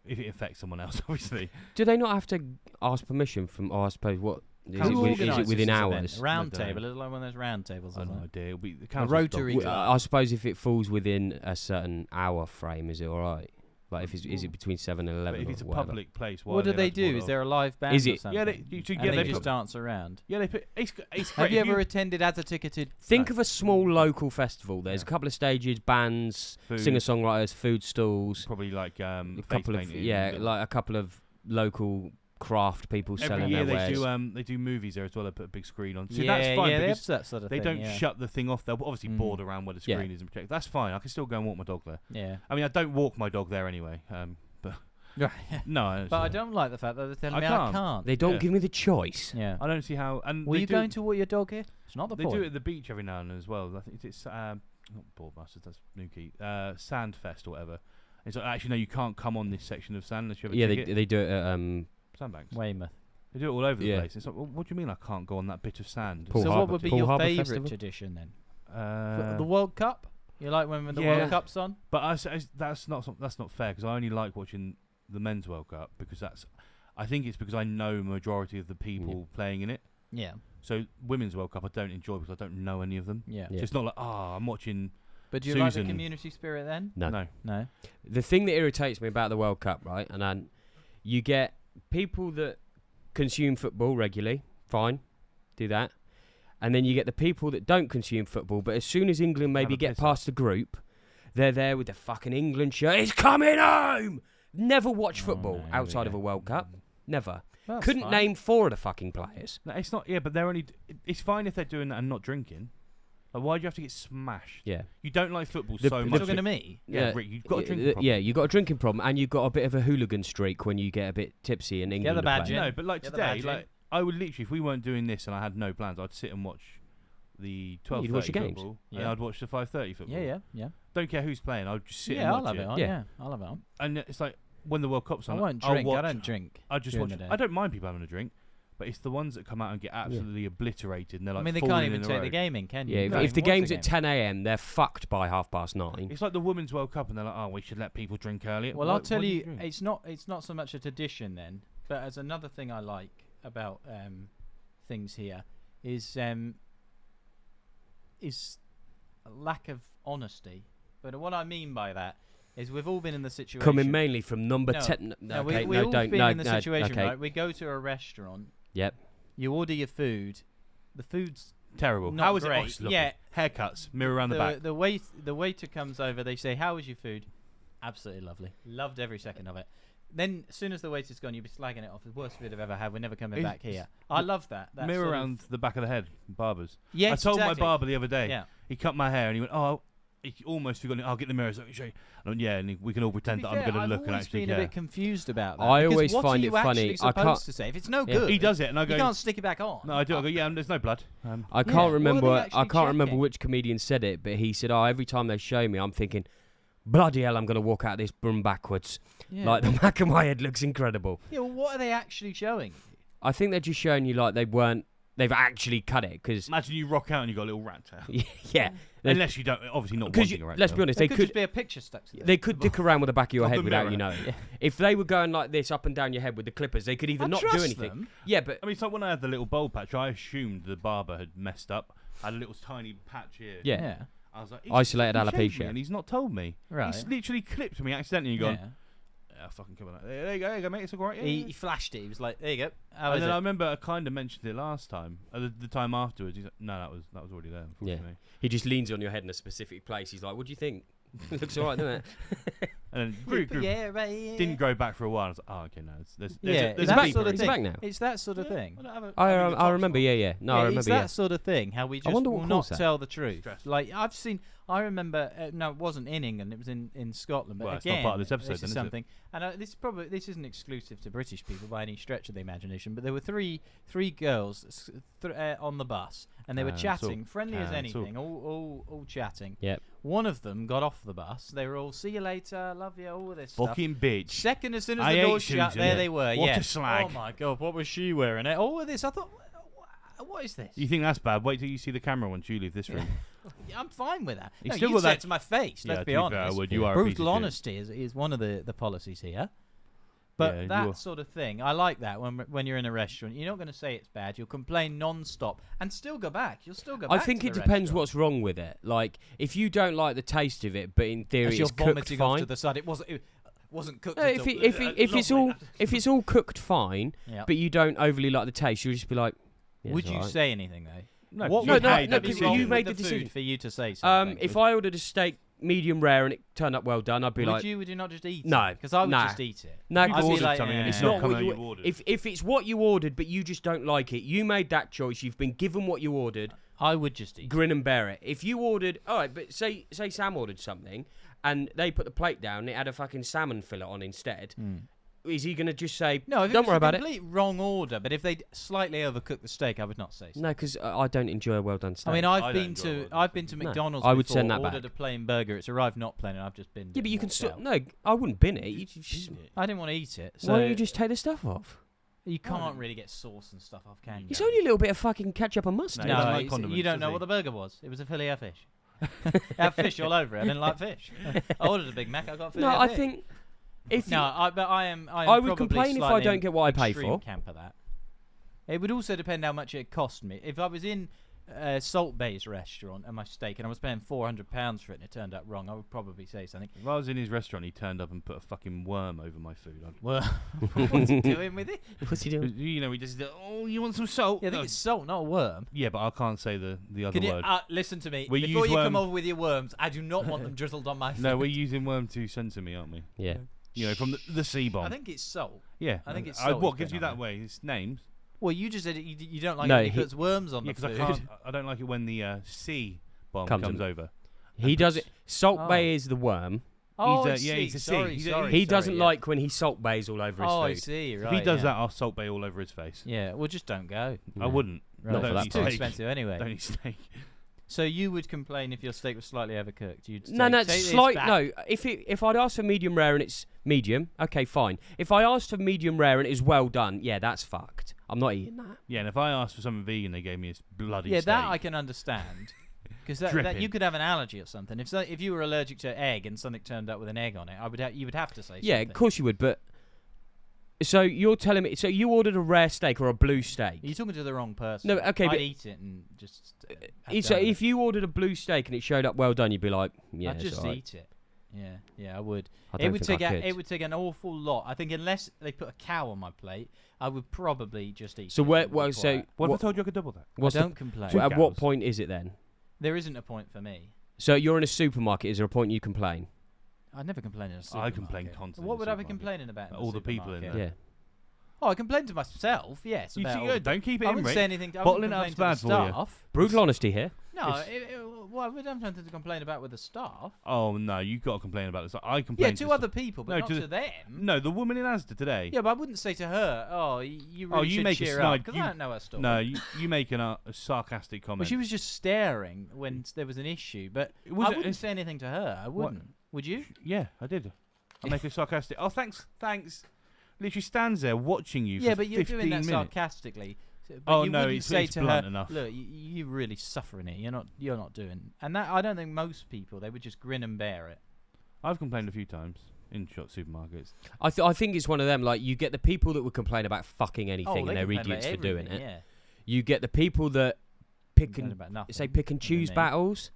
If it affects someone else, obviously. Do they not have to ask permission from? Oh, I suppose what is Who it, is it organises within this event? hours? A round I don't table. It's like one of those round tables. I have isn't no it? idea. It'll be the A council's rotary dog. club. I suppose if it falls within a certain hour frame, is it all right? Like if is it between 7 and But 11 if or it's a whatever? public place, why What are do they they allowed to wall do? it Is off? there a live band Is or it- something? Yeah, they and they just dance around. Yeah, it's Have great. you If ever attended as a ticketed? Think No. of a small local festival. There's Yeah. a couple of stages, bands, Food, singer-songwriters, food stalls, probably like a face couple of painting, yeah, little- like a couple of local craft people selling Every year their wares. they do movies there as well. They put a big screen on. So yeah, that's fine yeah, because that sort of they thing, don't yeah. shut the thing off. They're obviously bored around where the Yeah. screen is and protect. That's fine. I can still go and walk my dog there. Yeah. I mean, I don't walk my dog there anyway. But Right. no, But I don't like the fact that they're telling me I can't. can't. They don't Yeah. give me the choice. Yeah. I don't see how. And Were they you do- going to walk your dog here? It's not the They point. do it at the beach every now and then as well. I think it's not Boardmasters. That's Newquay. Sandfest or whatever. It's like, actually no, you can't come on this section of sand unless you have a Yeah, ticket. they do it at Sandbanks. Weymouth. They do it all over the Yeah. place. It's like, well, what do you mean I can't go on that bit of sand? Paul So Harbour- what would be Paul your Harbour favourite Festival? tradition then? Uh, The World Cup? You like when the Yeah. World Cup's on? But that's not fair because I only like watching the men's World Cup because I think it's because I know majority of the people playing in it. Yeah. So women's World Cup I don't enjoy because I don't know any of them. Yeah. Yeah. So it's not like I'm watching. But do you like the Susan. community spirit then? No. No. The thing that irritates me about the World Cup, right, and then you get people that consume football regularly, fine, do that. And then you get the people that don't consume football, but as soon as England maybe a get piss past the group, they're there with the fucking England shirt. It's coming home! Never watch football no, here we outside of go. a World Cup. Never. That's Couldn't fine. name 4 of the fucking players. No, it's not. Yeah, but they're only. It's fine if they're doing that and not drinking. Like, why do you have to get smashed? Yeah. You don't like football The- so the- much. Talking to me? Yeah, Rick, you've got a drinking problem. Yeah, you've got a drinking problem, and you've got a bit of a hooligan streak when you get a bit tipsy in England. the are playing. badge in. No, but like Get the today, badge like in. I would literally, if we weren't doing this and I had no plans, I'd sit and watch the 12:30 You'd watch the games. football, and Yeah. I'd watch the 5:30 football. Yeah. Don't care who's playing. I'd just sit Yeah, and I'll watch have it on. Yeah. Yeah, I'll have it on. And it's like when the World Cup's I on, won't I'll drink. I watch- don't drink. I just during watch. the day. I don't mind people having a drink, but it's the ones that come out and get absolutely obliterated. And they're like, I mean, they falling can't in even the take the road. game in, can you? Yeah, You if, can't if the even watch game's the at game. 10 a.m., they're fucked by 9:30. It's like the Women's World Cup, and they're like, "Oh, we should let people drink earlier." Well, Why- I'll tell why do you, drink? it's not so much a tradition then, but as another thing I like about things here is a lack of honesty. But what I mean by that is we've all been in the situation. Coming mainly from number No, 10. No, Okay, we've all don't. been No, in the no, situation, okay. right? We go to a restaurant. Yep. You order your food. The food's Terrible. not How is great. it? Oh, it's lovely. Yeah. Haircuts, mirror around the back. The waiter comes over. They say, "How was your food?" Absolutely lovely. Loved every second of it. Then, as soon as the waiter's gone, you'll be slagging it off. The worst food I've ever had. We're never coming back here. I love that. That Mirror sort of- around the back of the head, barbers. Yes, I told exactly. my barber the other day. Yeah. He cut my hair and he went, "Oh, he almost forgot. I'll get the mirror. So I can show you." And I went, yeah, and we can all pretend that I'm going to look and actually I've care. always been a bit confused about that. I because always what find are it you funny. actually I supposed can't- to say if it's no Yeah. good. He does it, and I go, You can't stick it back on. "No, I do." I go, "Yeah, there's no blood." I Yeah, can't what are they remember. I actually can't remember checking? which comedian said it, but he said, "Oh, every time they show me, I'm thinking, bloody hell, I'm going to walk out this broom backwards. Yeah. Like the back of my head looks incredible." Yeah, well, what are they actually showing? I think they're just showing you like they've actually cut it because Imagine you rock out and you got a little rat tail. yeah, Unless you don't, obviously not because wanting a rat let's tail. be honest, There they could just could be a picture stuck to they could dick around with the back of your Of head the without mirror. you knowing. If they were going like this up and down your head with the clippers, they could either I not do trust anything. them. Yeah, but I mean, it's like when I had the little bowl patch, I assumed the barber had messed up. I had a little tiny patch here. yeah. Yeah. I was like, Isolated fucking shaved alopecia. me, and he's not told me. Right. He's literally clipped me accidentally. And gone, Yeah. yeah, fucking come on. There you go, mate. It's all right. Yeah, He yeah." flashed it. He was like, "There you go." How And is then I it? remember I kind of mentioned it last time, the time afterwards. He's like, "No, that was already there." Unfortunately. He just leans on your head in a specific place. He's like, "What do you think?" Looks alright, doesn't it? And then Yeah, right. Yeah. didn't grow back for a while. I was like, "Oh, okay, no." There's Yeah, there's that a back- deeper sort of he's reason. back now. It's that sort of thing. I don't have a- I, have a good I top remember. spot. Yeah. No, I It's remember. that Yeah. sort of thing. How we just wonder will what not caused that. tell the truth. Stressful. Like I remember. No, it wasn't in England. It was in Scotland. But Well, it's not again, part of this episode this then, is is it? something. And this isn't exclusive to British people by any stretch of the imagination. But there were three girls on the bus, and they were chatting, friendly as Cancel. anything, all chatting. Yep. One of them got off the bus. They were all, "See you later, love you," all this stuff. Fucking bitch. Second, as soon as I the door hate shut, Susan. there Yeah. they were. What a yeah. slag. Oh my god, what was she wearing? All of this, I thought, what is this? You think that's bad? Wait till you see the camera once you leave this room. Yeah, I'm fine with that. You No, still you got said that- it to my face. Yeah, Let's to be be fair, honest. I would. You are a piece of Brutal shit. honesty is one of the policies here. But Yeah, you that are. sort of thing, I like that when you're in a restaurant. You're not going to say it's bad. You'll complain non-stop and still go back. You'll still go I back. think to it the depends restaurant. what's wrong with it. Like, if you don't like the taste of it, but in theory As you're it's cooked vomiting off fine. to the side. It wasn't cooked. No, at all. if it's all cooked fine, Yeah. but you don't overly like the taste, you'll just be like, yeah, Would it's you alright. say anything though? No, What you would no, paid no, that 'cause decision. you made the the food decision. for you to say something. If I ordered a steak medium rare and it turned up well done, I'd be like, would you not just eat No, it? Because I would nah. just eat it. no, You've I'd be ordered like, something and it's yeah. not what coming out you- you ordered. if it's what you ordered but you just don't like it, you made that choice. You've been given what you ordered. I would just eat it. Grin and bear it. If you ordered, all right, but say Sam ordered something and they put the plate down and it had a fucking salmon fillet on instead. Is he going to just say, No, if don't it worry was about a it? complete wrong order, but if they slightly overcooked the steak, I would not say so. No, because I don't enjoy a well done steak. I mean, I I've don't been enjoy to it. I've been to No. McDonald's I would before, send that ordered back. a plain burger. It's arrived not plain, and I've just been. yeah, but you can walked still out. no. I wouldn't bin it. You just, I didn't want to eat it. So why don't you just take the stuff off? You can't really get sauce and stuff off, can you? It's only a little bit of fucking ketchup and mustard. No, he doesn't No, like condiments, you don't does know he? what the burger was. It was a fillet of fish. It had fish all over it. I didn't like fish. I ordered a Big Mac. I got a fillet No, of I fish. think if No, you, but I am. I would probably complain if I slightly don't get what I pay extreme for. Camp of that. It would also depend how much it cost me. If I was in a Salt Bay's restaurant and my steak, and I was paying £400 for it, and it turned out wrong, I would probably say something. If I was in his restaurant, he turned up and put a fucking worm over my food. Well, what's he doing with it? what's he doing? You know, he just oh, you want some salt? Yeah, I think it's salt, not a worm. Yeah, but I can't say the other Can you word. listen to me? We Before use you come worm- over with your worms, I do not want them drizzled on my food. No, we're using worm to censor me, aren't we? Yeah. You know, from the sea bomb. I think it's salt. Yeah, I think it's What salt gives he's you putting that on way? It's names. Well, you just said you don't like No, it when he he- puts worms on Yeah, the because food. I don't like it when the sea bomb Comes comes in. over. He And does puts- it. Salt Oh. Bay is the worm. Oh, I He's see. a sea. Sorry, He's a- sorry. He sorry, doesn't yeah. like when he salt bays all over his Oh, I food. see. Right. If he does yeah. that, I'll salt bay all over his face. Yeah, well, just don't go. I wouldn't. Right. Not for that It's too price. expensive anyway. Don't eat steak. So you would complain if your steak was slightly overcooked? You'd No, no, say, slight. No, if I'd asked for medium rare and it's medium, okay, fine. If I asked for medium rare and it is well done, yeah, that's fucked. I'm not eating that. Yeah, and if I asked for something vegan, they gave me this bloody Yeah, steak. that I can understand. Because that Dripping. you could have an allergy or something. If you were allergic to egg and something turned up with an egg on it, you would have to say Yeah, something. of course you would, but. So you're telling me? So you ordered a rare steak or a blue steak? You're talking to the wrong person. No, okay, I'd but- eat it and just. have So done with if you ordered a blue steak and it showed up well done, you'd be like, yeah, I'd it's just alright. eat it. Yeah, I would. I don't It would think take I could. it would take an awful lot. I think unless they put a cow on my plate, I would probably just eat. So it where? and be Well, so quiet. What if what, I told you I could double that? what's I the- don't complain. so at what cows. point is it then? There isn't a point for me. So you're in a supermarket. Is there a point you complain? I'd never complain in a supermarket. I complain constantly. What in would the I be supermarket. complaining about? In All the people in supermarket? there. Yeah. Oh, I complain to myself. Yes. You about see, all yeah, the- don't keep it I in, wouldn't Rick. say anything. I Bottling wouldn't it up's complain bad to the for you. staff. Brutal honesty here. No, It's- well, we don't have something to complain about with the staff. Oh no, you got to complain about this. I complain. Yeah, to other people, but No, not to to the- them. No, the woman in Asda today. Yeah, but I wouldn't say to her, "Oh, you really you should make a cheer snide- up," because you- I don't know her story. No, you make a sarcastic comment. Well, she was just staring when there was an issue, but It I wasn't- wouldn't it's- say anything to her. I wouldn't. Would you? Yeah, I did. I make a sarcastic. Oh, thanks. Literally stands there watching you. Yeah, for but you're 15 doing that minutes. sarcastically. But Oh, you no, wouldn't it's- say it's to blunt her, enough. "Look, you're really suffering it. You're not doing." And that I don't think most people they would just grin and bear it. I've complained a few times in shop supermarkets. I think it's one of them. Like you get the people that would complain about fucking anything, they and they're complain about idiots for doing it. everything, Yeah. You get the people that pick Complain and about nothing, say pick and other choose than me. battles.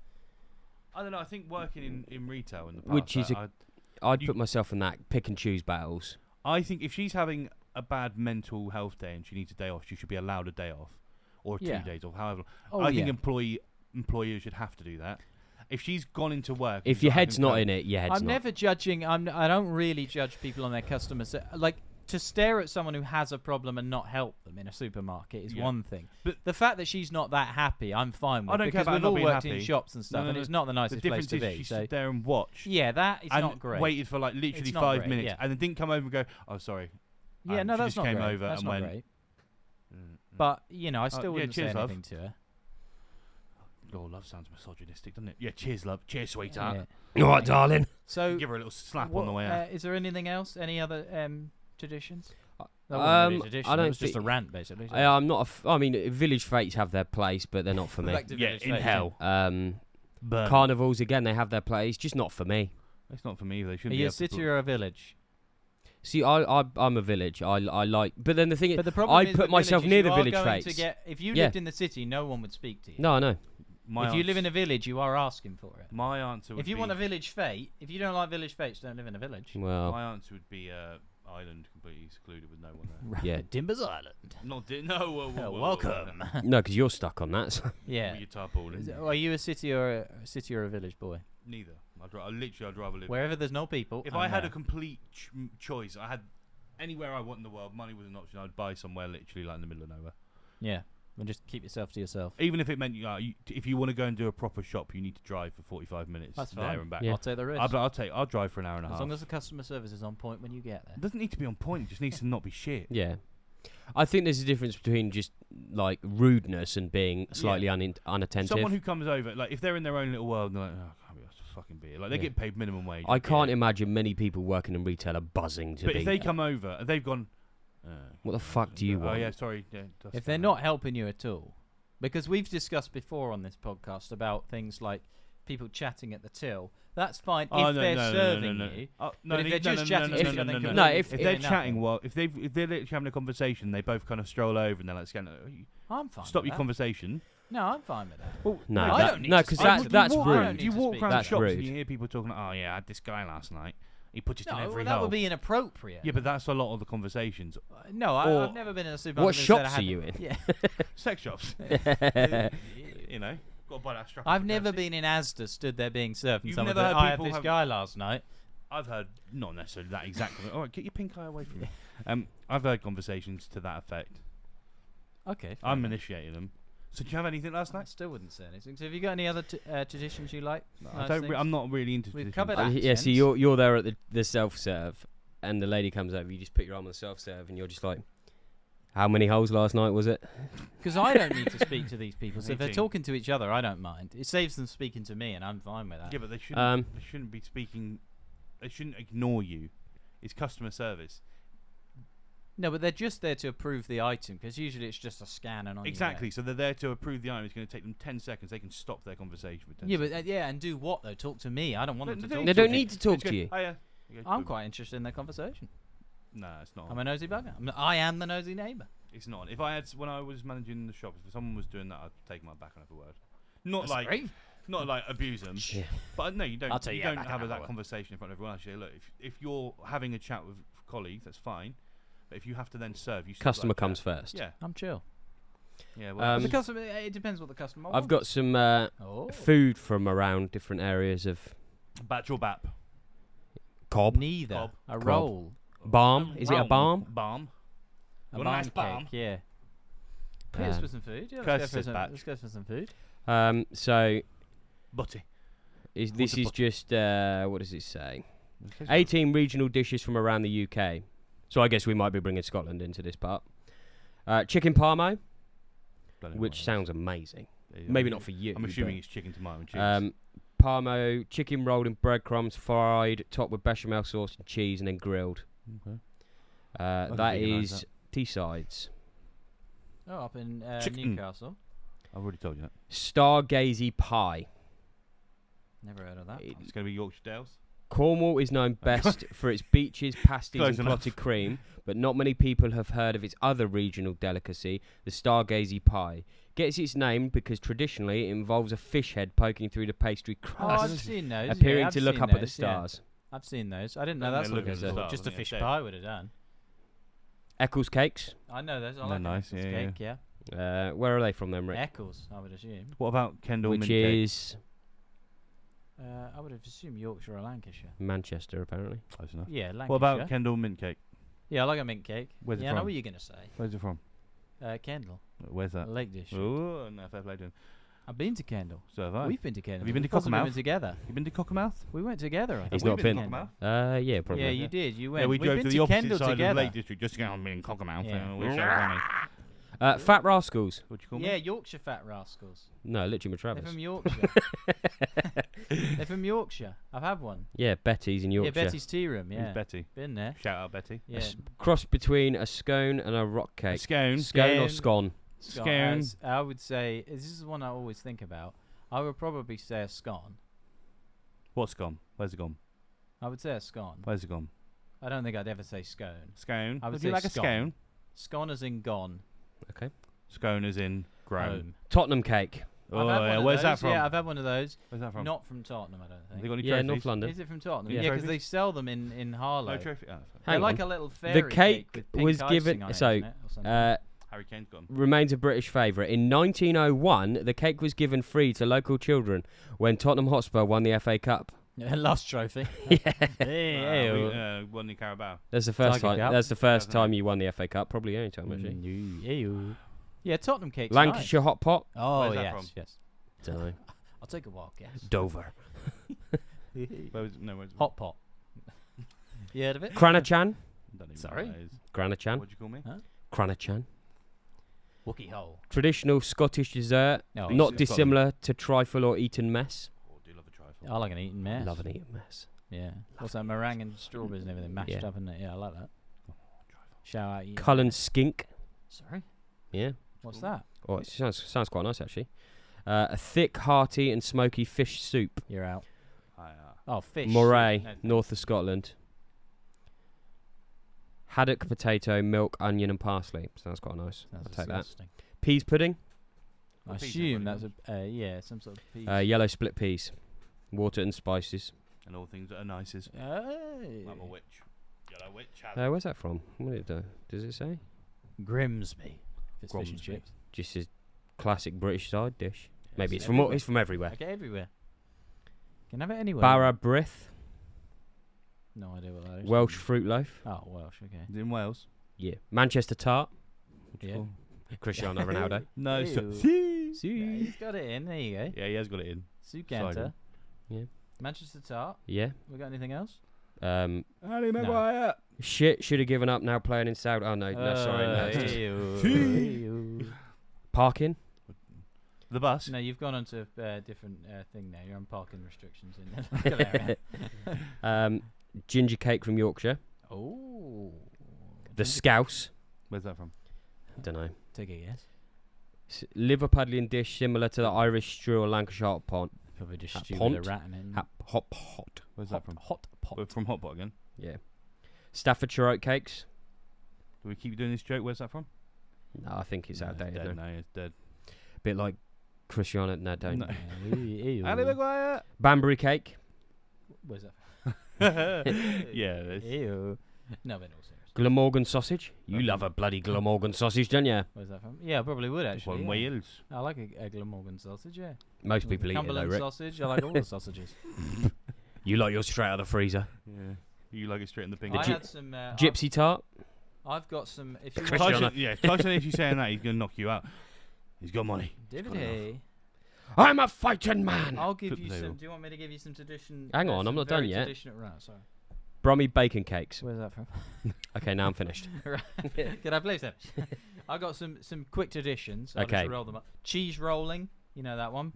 I don't know. I think working in retail in the past, Which is I'd You- put myself in that pick and choose battles. I think if she's having a bad mental health day and she needs a day off, she should be allowed a day off or 2 Yeah. days off. However, Oh, I think yeah. employers should have to do that. If she's gone into work, If your head's not in it, your head's I'm not. never judging. I don't really judge people on their customers. Like to stare at someone who has a problem and not help them in a supermarket is Yeah. one thing. But the fact that she's not that happy, I'm fine with. I don't care because about we've not all being worked happy. in shops and stuff, No, and no, it's not the the nicest difference place to is be. she So stood there and watched. yeah, that is and not great. waited for like literally It's not 5 great, minutes yeah. and then didn't come over and go, "Oh, sorry." Yeah, And no, she that's just not came great. over That's and not went, great. Mm. But you know, I yeah, still wouldn't say cheers, love. anything to her. Oh, love sounds misogynistic, doesn't it? Yeah, cheers, love. Cheers, sweetheart. Yeah. All right, darling. So, Give her a little slap what, on the way out. is there anything else? Any other traditions? That Um, wasn't really a tradition. I don't it was just a think- rant, basically. I'm not. I mean, village fates have their place, but they're not for me. Back to Yeah, village in faith, hell. Burn. Carnivals again, they have their place, just not for me. It's not for me. They Are shouldn't you be a able to city put- or a village? See, I'm a village. I like, but then the thing is, But the problem I is put the myself villages, near you the are village going to fates. get- if you Yeah. lived in the city, no one would speak to you. No, I know. My If you live in answer- a village, you are asking for it. my answer would If you be, want a village fate, if you don't like village fates, don't live in a village. Well, my answer would be island, completely secluded with no one there. Right. Yeah. Dimbers Island. Not no. Whoa, whoa, whoa, whoa, Welcome. no, because you're stuck on that. So. Yeah. With your tarpaulin. Are you a city or a village boy? Neither. I'd rather live. Wherever there's no people. If I'm I had there. a complete choice, I had anywhere I want in the world. Money was an option. I'd buy somewhere literally like in the middle of nowhere. Yeah. And just keep yourself to yourself. Even if it meant if you want to go and do a proper shop, you need to drive for 45 minutes That's there fine. and back. Yeah. I'll take the risk. I'll drive for an hour and a half. As long as the customer service is on point when you get there. It doesn't need to be on point. It just needs to not be shit. Yeah. I think there's a difference between just like rudeness and being slightly unattentive. Someone who comes over, like if they're in their own little world, and they're like, oh, I can't be asked to fucking be here. Like they get paid minimum wage. I can't imagine many people working in retail are buzzing to But be. if they come over and they've gone, what the fuck do you want? Oh yeah, sorry. Yeah, If they're not helping you at all, because we've discussed before on this podcast about things like people chatting at the till. That's fine if they're serving you. But if they're just chatting to each other, No, if they're chatting, well, if they're literally having a conversation, they both kind of stroll over and they're like, I'm fine. stop with your that. conversation. No, I'm fine with that. Well, No, I that- don't need no, to because speak to that's them. I don't rude. need You to walk speak around to That's shops rude. and you hear people talking. Oh yeah, I had this guy last night. He put it in No, every that hole. would be inappropriate. Yeah, but that's a lot of the conversations. No, Or- I've never been in a supermarket. What and said shops I are had- you in? Yeah. Sex shops. You know, got to buy that strap. I've never been in Asda, stood there being served, and You've someone never said, heard I had people this have- guy last night. I've heard not necessarily that exactly. All right, get your pink eye away from me. I've heard conversations to that effect. Okay. I'm initiating them. So do you have anything last I night? still wouldn't say anything. So have you got any other traditions you like? I don't. I'm not really into. We've traditions. covered Yeah, so accents. you're there at the self serve, and the lady comes over. You just put your arm on the self serve, and you're just like, "How many holes last night was it?" Because I don't need to speak to these people. So if they're 18. talking to each other, I don't mind. It saves them speaking to me, and I'm fine with that. Yeah, but they shouldn't. They shouldn't be speaking. They shouldn't ignore you. It's customer service. No, but they're just there to approve the item, because usually it's just a scan and on. Exactly. So they're there to approve the item. It's going to take them 10 seconds. They can stop their conversation for 10 Yeah, seconds. but and do what though? Talk to me. I don't want them to talk. They to don't me. need to talk It's to good. you. Oh, yeah. I'm quite interested in their conversation. No, it's not. I'm a nosy bugger. I am the nosy neighbour. It's not. If I had, when I was managing the shop, if someone was doing that, I'd take my back on every word. Not That's great. not like abuse them. Yeah. But no, you don't. I'll tell you you don't back have an that hour. conversation in front of everyone else. You say, look, if you're having a chat with colleagues, that's fine. But if you have to then serve, you still Customer gotta comes chat. first. Yeah, I'm chill. yeah. Well, The customer. It depends what the customer wants. I've got some Oh. food from around different areas of batch or bap. cob, Neither. Cob. A Cob. roll. balm. Is it a balm? Balm. A Want a nice balm balm? cake. Yeah. Hit us Um, with some food. Yeah, Curtis let's go, says for some, batch. let's go for some food. So Butty. this What's a is butty? just what does it say? 18 regional dishes from around the UK. So I guess we might be bringing Scotland into this part. Chicken parmo, Don't know which what it sounds amazing. is. Maybe not for you. I'm assuming but, it's chicken, tomato, and cheese. Parmo, chicken rolled in breadcrumbs, fried, topped with bechamel sauce and cheese, and then grilled. Okay. That veganise is Teessides. Oh, up in Chicken. Newcastle. I've already told you that. Stargazy pie. Never heard of that. It's going to be Yorkshire Dales. Cornwall is known best for its beaches, pasties, Close and enough. clotted cream, but not many people have heard of its other regional delicacy, the Stargazy pie. Gets its name because traditionally it involves a fish head poking through the pastry Oh, crust, I've seen those. appearing yeah, I've to look seen up at the those, yeah. stars. I've seen those. I didn't know Don't that's they what look it at the was. stars? Just I a think fish they're pie would have done. Eccles cakes. I know those. I They're like nice, nice. yeah, Cake, yeah. Where are they from then, Rick? Eccles, I would assume. What about Kendall Which mint cake? is I would have assumed Yorkshire or Lancashire. Manchester, apparently. Close enough. Yeah, Lancashire. What about Kendall mint cake? Yeah, I like a mint cake. Where's it yeah, I know from? what you're going to say. Where's it from? Kendal. Where's that? Lake District. Oh, no, fair play to him. I've been to Kendal. So have I. We've been to Kendal. Have you been to We've possibly Cockermouth? been together. You been to Cockermouth? We went together. I He's think. not we been. to Cockermouth? Yeah, probably. Yeah, you did. You went. Yeah, we drove been to the opposite Kendal side together. of Lake District just to go and be in Cockermouth. Yeah. Which funny. Fat Rascals. What do you call me? Yeah, Yorkshire Fat Rascals. No, literally They're Travis. from Yorkshire. They're from Yorkshire. I've had one. Yeah, Betty's in Yorkshire. Yeah, Betty's Tea Room. Who's Yeah, Betty? been there. Shout out Betty. A Yeah. cross between a scone and a rock cake. Scone. Scone or Scone. scone? Scone. I would say this is the one I always think about. I would probably say a scone. What's gone? Where's it gone? I would say a scone. Where's it gone? I don't think I'd ever say scone. Scone. I would Would say you like a scone. scone? Scone as in gone. Okay. Scone is in grown. Home. Tottenham cake. Oh, I've had one yeah. of Where's those. that from? Yeah, I've had one of those. Where's that from? Not from Tottenham, I don't Have they think. got any Yeah, trophies? North London. Is it from Tottenham? Yeah. Yeah, because Trophies? they sell them in Harlow. No trophy. Oh, They're Hang like on. a little fairy cake with pink was icing given- on it, so, isn't it, or something? Harry Kane's gone. Remains a British favourite. In 1901, the cake was given free to local children when Tottenham Hotspur won the FA Cup. Last trophy. Yeah. Hey, We won the Carabao. That's the first Tiger time. Cup. That's the first Definitely. time you won the FA Cup. Probably the only time actually. Yeah, Tottenham cake's Lancashire nice. hot pot. Oh, Where's that yes, from? yes. Don't know. I'll take a wild guess. Dover. Where's it? Hot pot. You heard of it? Cranachan. Don't even Sorry? know what that is. Granachan. What'd you call me? Huh? Cranachan. Wookie hole. Traditional Scottish dessert. No, Not it's dissimilar to trifle or Eton mess. Oh, I do love a trifle. I like an eaten mess. Love an Eton mess. Yeah. What's that? Meringue and strawberries and everything mashed Yeah. up, isn't it? Yeah, I like that. Shout out. Eaton Cullen Mess. skink. Sorry? Yeah. What's that? Oh, it sounds quite nice actually. A thick, hearty, and smoky fish soup. You're out. Hi, Oh, fish. Moray, No, north of Scotland. Haddock potato, milk, onion, and parsley. Sounds quite nice. That's I'll take that. disgusting. Peas pudding. I Peas assume pudding. that's a some sort of peas. Yellow split peas. Water and spices. and all things that are nicest. Hey. I'm a witch. Yellow witch. Where's that from? What did it do? Does it say? Grimsby. If it's fish and Grimsby. chips. Just a classic British side dish. Maybe it's everywhere. from it's from everywhere. Okay, everywhere. Can have it anywhere. Barra Brith, No idea what that is. Welsh fruit loaf. Oh, Welsh. Okay. Is it in Wales? Yeah. Manchester tart. Yeah. Cristiano Ronaldo. No. Ew. So, Yeah, he's got it in. There you go. yeah, he has got it in. Sucanter. Cider. Yeah. Manchester tart. Yeah. We got anything else? Um, Harry Maguire. shit should have given up. Now playing in Saudi. Oh no, sorry. No, it's just Ew. parking. The bus. No, you've gone onto a different thing now. You're on parking restrictions in that area. Ginger cake from Yorkshire. Oh. The Scouse. Where's that from? Don't know. Take a guess. Liverpudlian dish similar to the Irish stew or Lancashire hot pot. Probably just Hot stew pont? with a rat in it. Hot pot. Where's that from? Hot pot. We're from Hot Pot again. Yeah. Staffordshire oatcakes. Do we keep doing this joke? Where's that from? No, I think it's No, outdated. dead. No. No, it's dead. Bit like Cristiano. No, don't. No. Ew. Harry Maguire. Banbury cake. Where's that? Yeah. It's Ew. No, but in all seriousness. Glamorgan sausage. You Okay. love a bloody Glamorgan sausage, don't you? Where's that from? Yeah, I probably would actually. from yeah. Wales. I like a Glamorgan sausage, yeah. Most people eat it though, Cumberland Rick. sausage. I like all the sausages. You like yours straight out of the freezer. Yeah. You like it straight in the pink. I gy- had some. Gypsy tart. I've got some. If you Cristiano. want, Tyson, if you're saying that, he's going to knock you out. He's got money. DVD. I'm a fighting man. I'll give Flip you the some. table. Do you want me to give you some tradition? Hang on, I'm some not done very yet. Traditional, right, sorry. Brummy bacon cakes. Where's that from? Okay, now I'm finished. Can I please finish? I got some quick traditions. I'll Okay. just roll them up. Cheese rolling. You know that one.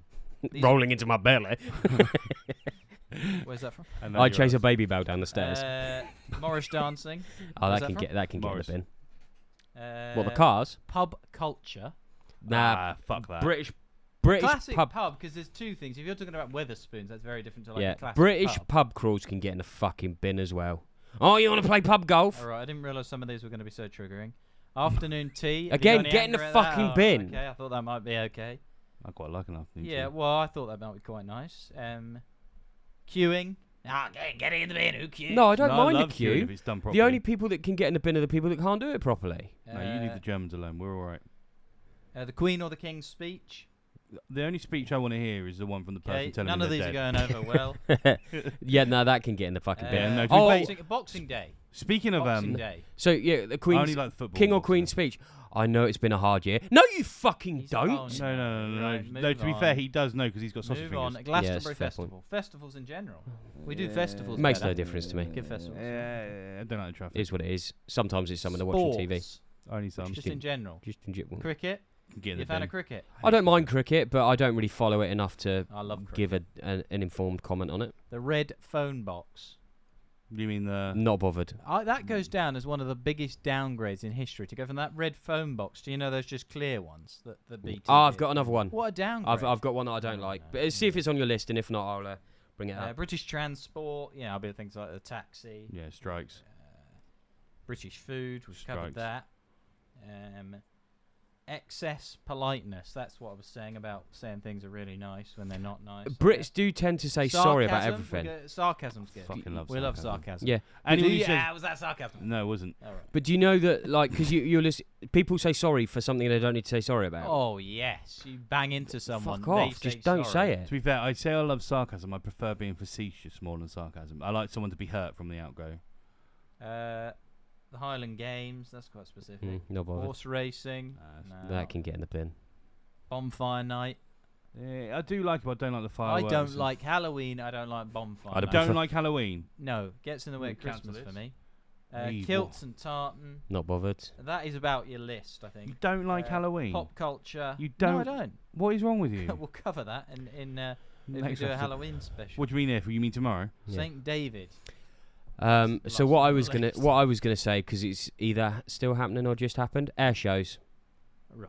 These- Rolling into my belly. Where's that from? know I you're chase a us. baby bell down the stairs. Morris dancing. Oh, where's that that can from? get Morris. in the bin. Uh, What, the cars? Pub culture. Nah, Ah, fuck that. British Classic pub. pub, because there's two things. If you're talking about Weatherspoons, that's very different to like Yeah, a classic British pub. pub crawls can get in the fucking bin as well. Oh, you want to play pub golf? All right, I didn't realise some of these were going to be so triggering. Afternoon tea. Again, Have you got get any in the anger at that? fucking Oh, bin. Okay, I thought that might be okay. I quite like enough. Yeah, well, I thought that might be quite nice. Queuing. Get it in the bin. Who queues? No, I don't mind love the queuing queue. if it's done properly. The only people that can get in the bin are the people that can't do it properly. No, you leave the Germans alone. We're all right. The Queen or the King's speech. The only speech I want to hear is the one from the person Okay, telling none me of these they're are dead. going over well. Yeah, no, that can get in the fucking bin. Yeah, no, to be Oh, fair- Boxing Day. Speaking of Boxing Day. So yeah, the I Queen's only like football. King or boxing. Queen speech. I know it's been a hard year. No, you fucking He's don't. on. No. Right, No, move to be fair, on. he does know because he's got sausage Move fingers. on. Glastonbury Yes, fair Festival. point. Festivals in general. We do festivals. Makes better. no difference to me. Give festivals. Yeah, I don't like the traffic. It is what it is. Sometimes it's someone they're watching TV. Sports, Only some. Just in general. Just enjoy- Cricket. Get in You the fan bin. of cricket? I don't mind cricket, but I don't really follow it enough to I love cricket. give an informed comment on it. The red phone box. You mean the? Not bothered. That goes down as one of the biggest downgrades in history. To go from that red phone box to those just clear ones that the BT. Oh, I've did. got another one. What a downgrade! I've got one that I don't like. But see if it's on your list, and if not, I'll bring it up. British transport. Yeah, I'll be things like the taxi. Yeah, strikes. British food. We've covered Strikes. that. excess politeness. That's what I was saying about saying things are really nice when they're not nice. Brits do tend to say sorry about Sarcasm, everything. Sarcasm's good. Fucking love We love sarcasm. Yeah. And Do he you- says, was that sarcasm? no, it wasn't. All right. But do you know that, like, because you listen, people say sorry for something they don't need to say sorry about. Oh yes, you bang into someone. Fuck off! They Just don't sorry. say it. To be fair, I'd say I love sarcasm. I prefer being facetious more than sarcasm. I like someone to be hurt from the outgo. The Highland Games. That's quite specific. No bother. Horse racing. Nah, No. That can get in the bin. Bonfire night. Yeah, I do like it, but I don't like the I fireworks. don't like Halloween. I don't like bonfire. I'd night. Don't like Halloween. No, gets in the way of Cancel Christmas for this. me. Evil. Kilts and tartan. Not bothered. That is about your list, I think. You don't like Halloween. Pop culture. You No, I don't? don't. What is wrong with you? We'll cover that in if we Next do a episode. Halloween special. What do you mean if? You mean tomorrow? Yeah. Saint David. So Lost what I on the was gonna list. what I was gonna say, because it's either still happening or just happened. Air shows. Right.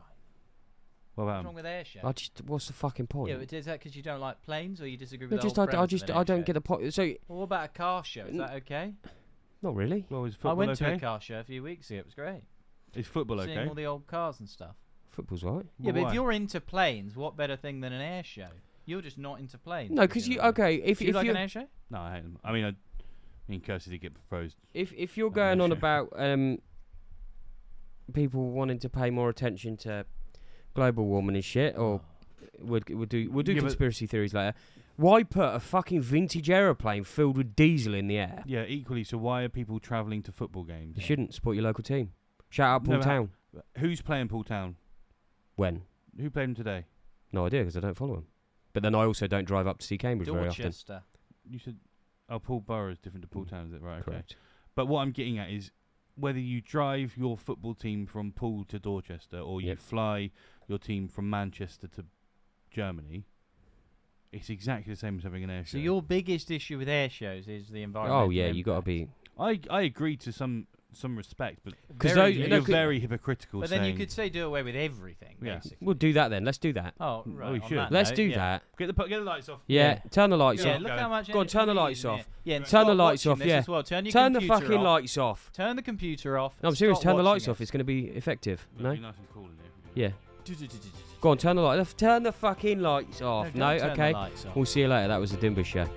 What What's about wrong with air show? I just what's the fucking point? Yeah, but is that because you don't like planes, or you disagree No, with the just whole I premise just of an I air don't show? get the point. So Well, what about a car show? Is that okay? not really. Well, is I football went okay? to a car show a few weeks ago. It was great. Is football Seeing okay? all the old cars and stuff. Football's right. Yeah, but Why? if you're into planes, what better thing than an air show? You're just not into planes. No, because you presumably. okay. If Do you like you an air show? No, I hate them. I mean, me and Kirsty did get proposed. if you're Not going an on issue. about people wanting to pay more attention to global warming and shit, or we'll do Yeah, but- conspiracy theories later. Why put a fucking vintage aeroplane filled with diesel in the air? Yeah, equally. So why are people travelling to football games? You shouldn't support your local team. Shout out Poole No, Town. Who's playing Poole Town? When? Who played them today? No idea, because I don't follow them. But then I also don't drive up to see Cambridge very often. Dorchester. You said, oh, Poole Borough is different to Poole Town, is it? Right, okay. Correct. But what I'm getting at is whether you drive your football team from Poole to Dorchester or you Yep. fly your team from Manchester to Germany, it's exactly the same as having an air show. So your biggest issue with air shows is the environment. Oh yeah, you got to be. I agree to some respect, but 'Cause Very those- good. no, you're 'cause- very hypocritical. But then you saying- could say do away with everything, Yeah. basically. We'll do that then. Let's do that. Oh, Oh, right. you on should. that Let's note, do yeah. that. get the lights off. Yeah. Yeah. Turn the lights Yeah, off. look how much. Go on, turn the energy lights is in off. it. Yeah, and Turn the start lights watching off, this yeah. As well. Turn your Turn the computer fucking off. lights off. Turn the computer off. No, I'm and serious. start Turn the lights watching off. It's going to be effective. It'll No. be nice and cool in there. Yeah. Go on, turn the lights off. Turn the fucking lights off. No, No. don't turn the Okay. lights off. We'll see you later. That was the Dimbers show.